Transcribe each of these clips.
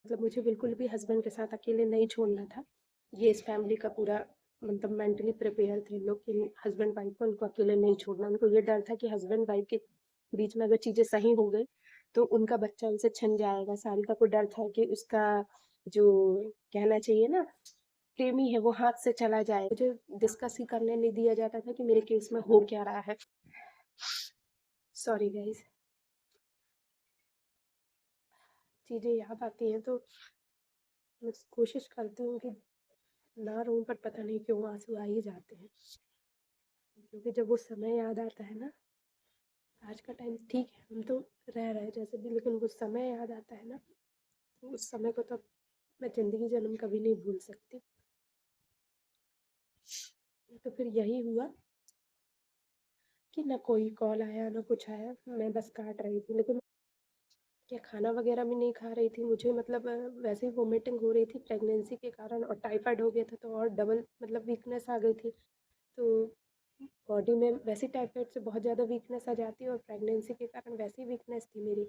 मतलब मुझे बिल्कुल भी हस्बैंड के साथ अकेले नहीं छोड़ना था। ये इस फैमिली का पूरा मतलब मेंटली प्रिपेयर थे लोग कि हस्बैंड वाइफ को उनको अकेले नहीं छोड़ना। उनको ये डर था कि हस्बैंड वाइफ के बीच में अगर चीज़ें सही हो गई तो उनका बच्चा उनसे छिन जाएगा। सारिका को डर था कि उसका जो कहना चाहिए ना प्रेमी है वो हाथ से चला जाए। मुझे डिस्कस ही करने नहीं दिया जाता था कि मेरे केस में हो क्या रहा है। Sorry guys. चीज़ें याद आती हैं तो मैं कोशिश करती हूँ कि ना रोऊँ, पर पता नहीं क्यों आंसू आ ही जाते हैं। क्योंकि जब वो समय याद आता है ना, आज का टाइम ठीक है हम तो रह रहे हैं जैसे भी, लेकिन वो समय याद आता है ना, तो उस समय को तो मैं ज़िंदगी जन्म कभी नहीं भूल सकती। तो फिर यही हुआ कि ना कोई कॉल आया ना कुछ आया, मैं बस काट रही थी। लेकिन क्या खाना वगैरह भी नहीं खा रही थी। मुझे मतलब वैसे ही वोमिटिंग हो रही थी प्रेगनेंसी के कारण, और टाइफाइड हो गया था तो और डबल मतलब वीकनेस आ गई थी। तो बॉडी में वैसे टाइफाइड से बहुत ज़्यादा वीकनेस आ जाती है, और प्रेगनेंसी के कारण वैसी वीकनेस थी मेरी,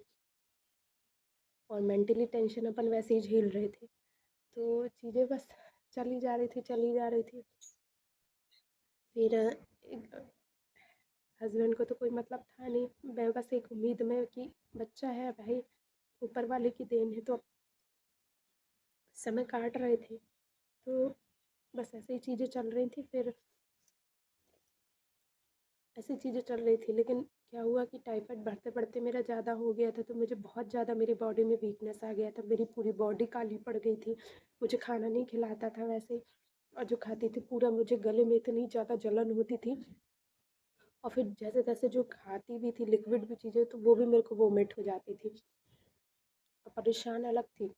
और मेंटली टेंशन अपन वैसे ही झेल रहे थे। तो चीज़ें बस चली जा रही थी, चली जा रही थी। फिर हस्बैंड को तो कोई मतलब था नहीं, मैं बस एक उम्मीद में कि बच्चा है भाई, ऊपर वाले की देन है, तो समय काट रहे थे। तो बस ऐसे ही चीज़ें चल रही थी। फिर ऐसी चीज़ें चल रही थी, लेकिन क्या हुआ कि टाइफाइड बढ़ते बढ़ते मेरा ज़्यादा हो गया था, तो मुझे बहुत ज़्यादा मेरी बॉडी में वीकनेस आ गया था। मेरी पूरी बॉडी काली पड़ गई थी। मुझे खाना नहीं खिलाता था वैसे, और जो खाती थी पूरा मुझे गले में इतनी ज़्यादा जलन होती थी। और फिर जैसे तैसे जो खाती भी थी लिक्विड भी चीज़ें, तो वो भी मेरे को वोमिट हो जाती थी। और परेशान अलग थी।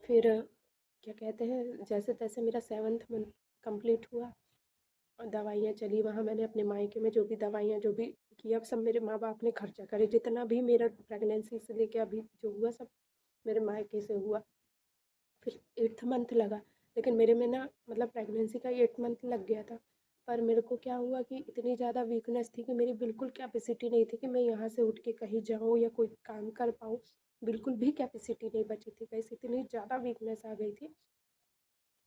फिर क्या कहते हैं, जैसे तैसे मेरा 7th मंथ कंप्लीट हुआ, और दवाइयाँ चली। वहाँ मैंने अपने मायके में जो भी दवाइयाँ जो भी किया, सब मेरे माँ बाप ने खर्चा करे। जितना भी मेरा प्रेगनेंसी से लेके अभी जो हुआ सब मेरे मायके से हुआ। फिर 8th मंथ लगा, लेकिन मेरे में ना मतलब प्रेगनेंसी का 8 मंथ लग गया था। पर मेरे को क्या हुआ कि इतनी ज़्यादा वीकनेस थी कि मेरी बिल्कुल कैपेसिटी नहीं थी कि मैं यहाँ से उठ के कहीं जाऊँ या कोई काम कर पाऊँ। बिल्कुल भी कैपेसिटी नहीं बची थी, कैसे इतनी ज़्यादा वीकनेस आ गई थी।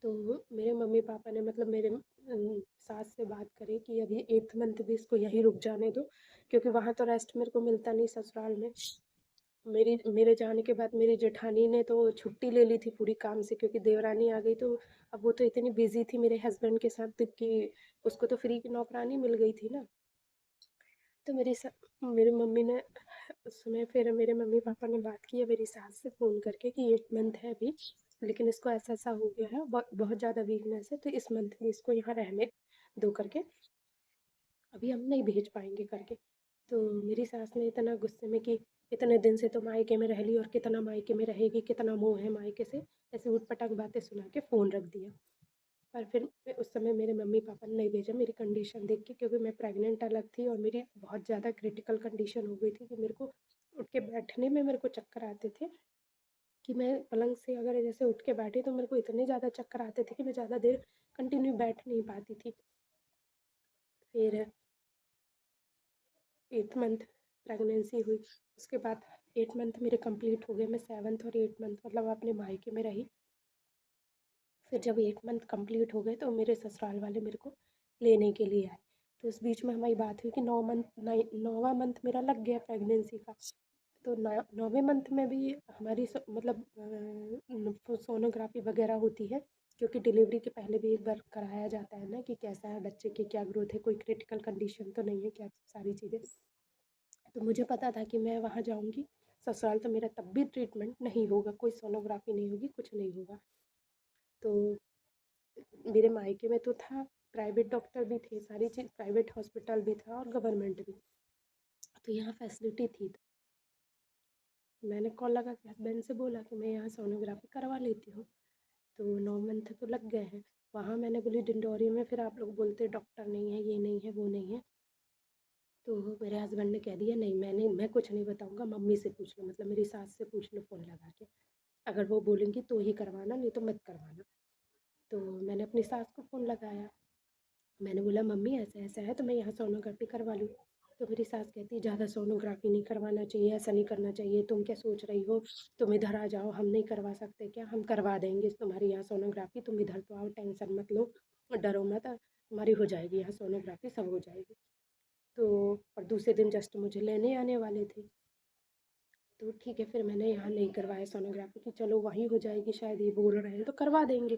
तो मेरे मम्मी पापा ने मतलब मेरे सास से बात करी कि अभी 8th मंथ भी इसको यहीं रुक जाने दो, क्योंकि वहाँ तो रेस्ट मेरे को मिलता नहीं ससुराल में। मेरे जाने के बाद मेरी जेठानी ने तो छुट्टी ले ली थी पूरी काम से, क्योंकि देवरानी आ गई। तो अब वो तो इतनी बिजी थी मेरे हस्बैंड के साथ कि उसको तो फ्री की नौकरानी मिल गई थी ना। तो मेरी मम्मी ने उस समय फिर मेरे मम्मी पापा ने बात की है मेरी सास से फ़ोन करके कि 8 मंथ है अभी, लेकिन इसको ऐसा ऐसा हो गया है, बहुत बहुत ज़्यादा वीकनेस है, तो इस मंथ में इसको यहाँ रहने दो करके, अभी हम नहीं भेज पाएंगे करके। तो मेरी सास ने इतना गुस्से में कि इतने दिन से तो मायके में रह ली और कितना मायके में रहेगी, कितना मोह है मायके से, ऐसे उटपटांग बातें सुना के फ़ोन रख दिया। पर फिर उस समय मेरे मम्मी पापा ने नहीं भेजा मेरी कंडीशन देख के, क्योंकि मैं प्रेग्नेंट अलग थी और मेरी बहुत ज़्यादा क्रिटिकल कंडीशन हो गई थी कि मेरे को उठ के बैठने में मेरे को चक्कर आते थे, कि मैं पलंग से अगर जैसे उठ के बैठी तो मेरे को इतने ज़्यादा चक्कर आते थे कि मैं ज़्यादा देर कंटिन्यू बैठ नहीं पाती थी। फिर 8th मंथ प्रेगनेंसी हुई, उसके बाद 8 मंथ मेरे कंप्लीट हो गए। मैं 7th और 8 मंथ मतलब अपने मायके में रही। फिर जब 8 मंथ कंप्लीट हो गए तो मेरे ससुराल वाले मेरे को लेने के लिए आए। तो उस बीच में हमारी बात हुई कि 9वां मंथ मेरा लग गया प्रेगनेंसी का। तो 9वें मंथ में भी हमारी मतलब सोनोग्राफी वगैरह होती है, क्योंकि डिलीवरी के पहले भी एक बार कराया जाता है ना कि कैसा है बच्चे की, क्या ग्रोथ है, कोई क्रिटिकल कंडीशन तो नहीं है, क्या सारी चीज़ें। तो मुझे पता था कि मैं वहाँ जाऊँगी ससुराल तो मेरा तब भी ट्रीटमेंट नहीं होगा, कोई सोनोग्राफी नहीं होगी, कुछ नहीं होगा। तो मेरे मायके में तो था, प्राइवेट डॉक्टर भी थे, सारी चीज़ प्राइवेट हॉस्पिटल भी था और गवर्नमेंट भी, तो यहाँ फैसिलिटी थी। तो मैंने कॉल लगा के हस्बैंड से बोला कि मैं यहाँ सोनोग्राफी करवा लेती हूँ। तो 9 मंथ तो लग गए हैं। वहाँ मैंने बोली डिंडोरी में, फिर आप लोग बोलते डॉक्टर नहीं है, ये नहीं है, वो नहीं है। तो मेरे हस्बैंड ने कह दिया नहीं, मैं कुछ नहीं बताऊँगा, मम्मी से पूछ लो, मतलब मेरी सास से पूछ लो फ़ोन लगा के। अगर वो बोलेंगी तो ही करवाना, नहीं तो मत करवाना। तो मैंने अपनी सास को फ़ोन लगाया। मैंने बोला मम्मी ऐसा-ऐसा है तो मैं यहाँ सोनोग्राफ़ी करवा लूँ। तो मेरी सास कहती ज़्यादा सोनोग्राफी नहीं करवाना चाहिए, ऐसा नहीं करना चाहिए, तुम क्या सोच रही हो, तुम इधर आ जाओ, हम नहीं करवा सकते क्या, हम करवा देंगे तुम्हारी यहाँ सोनोग्राफी, तुम इधर तो आओ, टेंशन मत लो, डरो मत, तुम्हारी हो जाएगी यहाँ सोनोग्राफी, सब हो जाएगी। तो और दूसरे दिन जस्ट मुझे लेने आने वाले थे, तो ठीक है फिर मैंने यहाँ नहीं करवाया सोनोग्राफी कि चलो वहीं हो जाएगी, शायद ये बोल रहे हैं तो करवा देंगे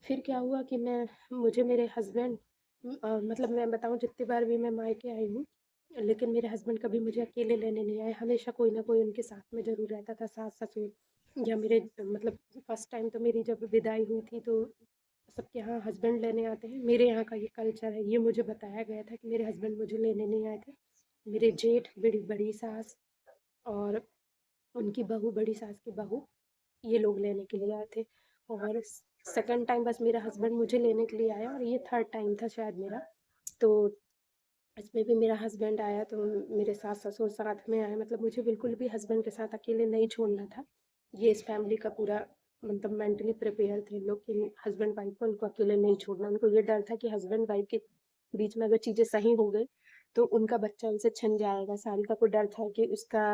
फिर क्या हुआ कि मैं मुझे मेरे हस्बैंड मतलब मैं बताऊँ जितनी बार भी मैं मायके आई हूँ, लेकिन मेरे हस्बैंड कभी मुझे अकेले लेने नहीं आए, हमेशा कोई ना कोई उनके साथ में ज़रूर रहता था, सास ससुर या मेरे मतलब फर्स्ट टाइम तो मेरी जब विदाई हुई थी तो सबके यहाँ हस्बैंड लेने आते हैं, मेरे यहाँ का ये कल्चर है, ये मुझे बताया गया था कि मेरे हस्बैंड मुझे लेने नहीं आए थे। मेरे जेठ, बड़ी बड़ी सास और उनकी बहू, बड़ी सास की बहू, ये लोग लेने के लिए आए थे। और सेकंड टाइम बस मेरा हस्बैंड मुझे लेने के लिए आया और ये थर्ड टाइम था शायद मेरा। तो इसमें भी मेरा हस्बैंड आया तो मेरे सास ससुर साथ में आए, मतलब मुझे बिल्कुल भी हस्बैंड के साथ अकेले नहीं छोड़ना था। ये इस फैमिली का पूरा मतलब मेंटली प्रिपेयर थे लोग कि हस्बैंड वाइफ को उनको अकेले नहीं छोड़ना, उनको ये डर था कि हस्बैंड वाइफ के बीच में अगर चीज़ें सही हो गई तो उनका बच्चा उनसे छिन जाएगा। सारिका को डर था कि उसका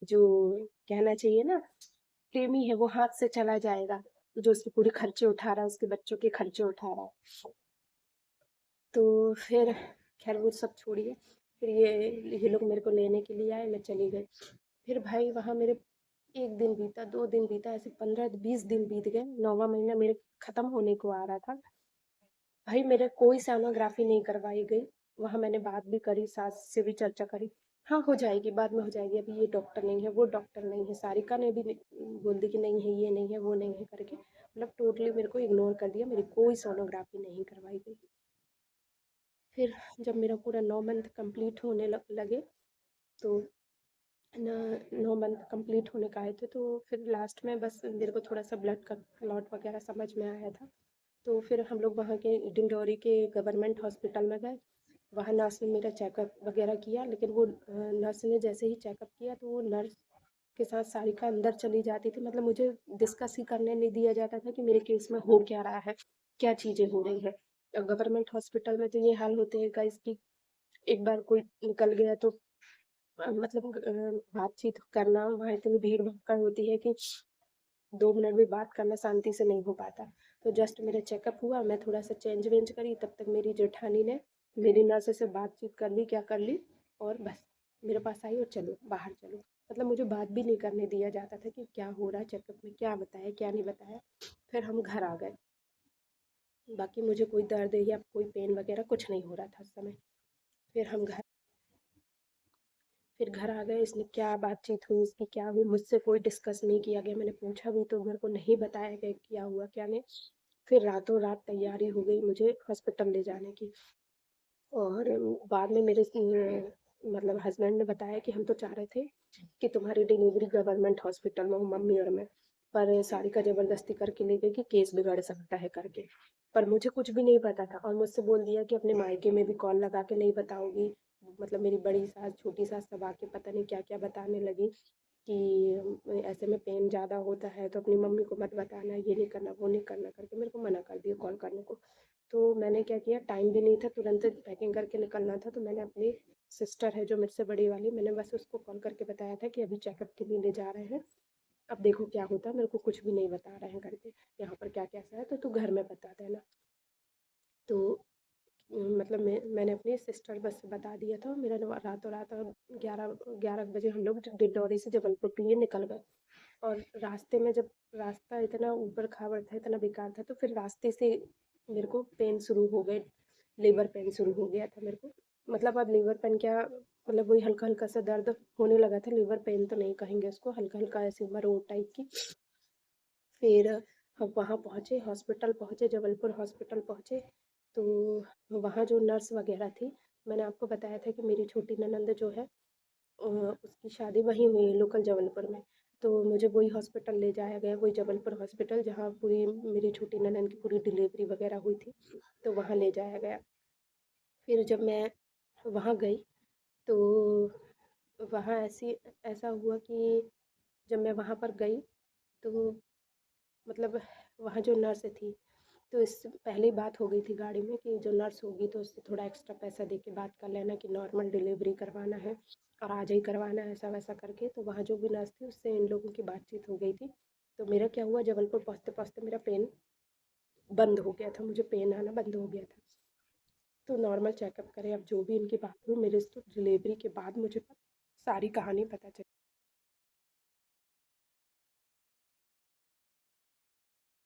जो कहना चाहिए ना प्रेमी है वो हाथ से चला जाएगा, जो उसके पूरे खर्चे उठा रहा है, उसके बच्चों के खर्चे उठा रहा है। तो फिर खैर वो सब छोड़िए, फिर ये लोग मेरे को लेने के लिए आए, मैं चली गई। फिर भाई वहाँ मेरे 1 दिन बीता, 2 दिन बीता, ऐसे 15-20 दिन बीत गए, 9वाँ महीना मेरे ख़त्म होने को आ रहा था। भाई मेरे कोई सोनोग्राफी नहीं करवाई गई। वहाँ मैंने बात भी करी, सास से भी चर्चा करी, हाँ हो जाएगी, बाद में हो जाएगी, अभी ये डॉक्टर नहीं है, वो डॉक्टर नहीं है। सारिका ने भी बोल दी कि नहीं है, ये नहीं है, वो नहीं है करके, मतलब टोटली मेरे को इग्नोर कर दिया, मेरी कोई सोनोग्राफी नहीं करवाई गई। फिर जब मेरा पूरा 9 मंथ कंप्लीट होने लगे तो न 9 मंथ कंप्लीट होने का आए थे, तो फिर लास्ट में बस मेरे को थोड़ा सा ब्लड का क्लॉट वगैरह समझ में आया था। तो फिर हम लोग वहाँ के डिंडोरी के गवर्नमेंट हॉस्पिटल में गए। वहाँ नर्स ने मेरा चेकअप वगैरह किया, लेकिन वो नर्स ने जैसे ही चेकअप किया तो वो नर्स के साथ सारिका अंदर चली जाती थी, मतलब मुझे डिस्कस ही करने नहीं दिया जाता था कि मेरे केस में हो क्या रहा है, क्या चीज़ें हो रही है। गवर्नमेंट हॉस्पिटल में तो ये हाल होते हैं गाइस कि एक बार कोई निकल गया तो मतलब बातचीत करना वहाँ इतनी भीड़ भक्कड़ होती है कि 2 मिनट भी बात करना शांति से नहीं हो पाता। तो जस्ट मेरा चेकअप हुआ, मैं थोड़ा सा चेंज वेंज करी, तब तक मेरी जेठानी ने मेरी नर्स से बातचीत कर ली, क्या कर ली, और बस मेरे पास आई और चलो बाहर चलो, मतलब मुझे बात भी नहीं करने दिया जाता था कि क्या हो रहा है चेकअप में, क्या बताया क्या नहीं बताया। फिर हम घर आ गए, बाकी मुझे कोई दर्द या कोई पेन वगैरह कुछ नहीं हो रहा था उस समय। फिर हम घर फिर घर आ गए, इसने क्या बातचीत हुई, इसकी क्या हुई, मुझसे कोई डिस्कस नहीं किया गया, मैंने पूछा भी तो मेरे को नहीं बताया गया क्या हुआ क्या नहीं। फिर रातों रात तैयारी हो गई मुझे हॉस्पिटल ले जाने की। और बाद में मेरे मतलब हस्बैंड ने बताया कि हम तो चाह रहे थे कि तुम्हारी डिलीवरी गवर्नमेंट हॉस्पिटल में हो, मम्मी और मैं, पर सारिका ज़बरदस्ती करके ले गई कि केस बिगड़ सकता है करके। पर मुझे कुछ भी नहीं पता था और मुझसे बोल दिया कि अपने मायके में भी कॉल लगा के नहीं बताओगी। मतलब मेरी बड़ी सास, छोटी सास सब आके पता नहीं क्या-क्या बताने लगी कि ऐसे में पेन ज़्यादा होता है तो अपनी मम्मी को मत बताना, ये नहीं करना, वो नहीं करना करके मेरे को मना कर दिया कॉल करने को। तो मैंने क्या किया, टाइम भी नहीं था, तुरंत पैकिंग करके निकलना था, तो मैंने अपनी सिस्टर है जो मेरे से बड़ी वाली, मैंने बस उसको कॉल करके बताया था कि अभी चेकअप के लिए ले जा रहे हैं, अब देखो क्या होता है, मेरे को कुछ भी नहीं बता रहे हैं करके, यहाँ पर क्या कैसा है तो तू घर में बता देना। तो मतलब मैंने अपनी सिस्टर बस बता दिया था, मेरा रातों रात 11 बजे हम लोग डिंडौरी से जबलपुर के लिए निकल गए। और रास्ते में जब रास्ता इतना ऊबड़ खाबड़ था, इतना बेकार था, तो फिर रास्ते से मेरे को पेन शुरू हो गए, लेबर पेन शुरू हो गया था मेरे को। मतलब अब लेबर पेन क्या, मतलब वही हल्का हल्का सा दर्द होने लगा था, लेबर पेन तो नहीं कहेंगे उसको, हल्का हल्का ऐसे मरोड़ टाइप की। फिर हम वहाँ पहुँचे, हॉस्पिटल पहुँचे, जबलपुर हॉस्पिटल पहुँचे। तो वहाँ जो नर्स वगैरह थी, मैंने आपको बताया था कि मेरी छोटी ननंद जो है उसकी शादी वहीं हुई है लोकल जबलपुर में। तो मुझे वही हॉस्पिटल ले जाया गया, वही जबलपुर हॉस्पिटल जहाँ पूरी मेरी छोटी ननंद की पूरी डिलीवरी वगैरह हुई थी, तो वहाँ ले जाया गया। फिर जब मैं वहाँ गई तो वहाँ ऐसा हुआ कि जब मैं वहाँ पर गई तो मतलब वहाँ जो नर्स थी तो इससे पहले ही बात हो गई थी गाड़ी में कि जो नर्स होगी तो उससे थोड़ा एक्स्ट्रा पैसा दे के बात कर लेना कि नॉर्मल डिलीवरी करवाना है और आज ही करवाना है, ऐसा वैसा करके। तो वहाँ जो भी नर्स थी उससे इन लोगों की बातचीत हो गई थी। तो मेरा क्या हुआ, जबलपुर पहुँचते पहुँचते मेरा पेन बंद हो गया था, मुझे पेन आना बंद हो गया था। तो नॉर्मल चेकअप करें, अब जो भी इनकी बात हुई, मेरे तो डिलीवरी के बाद मुझे सारी कहानी पता चली।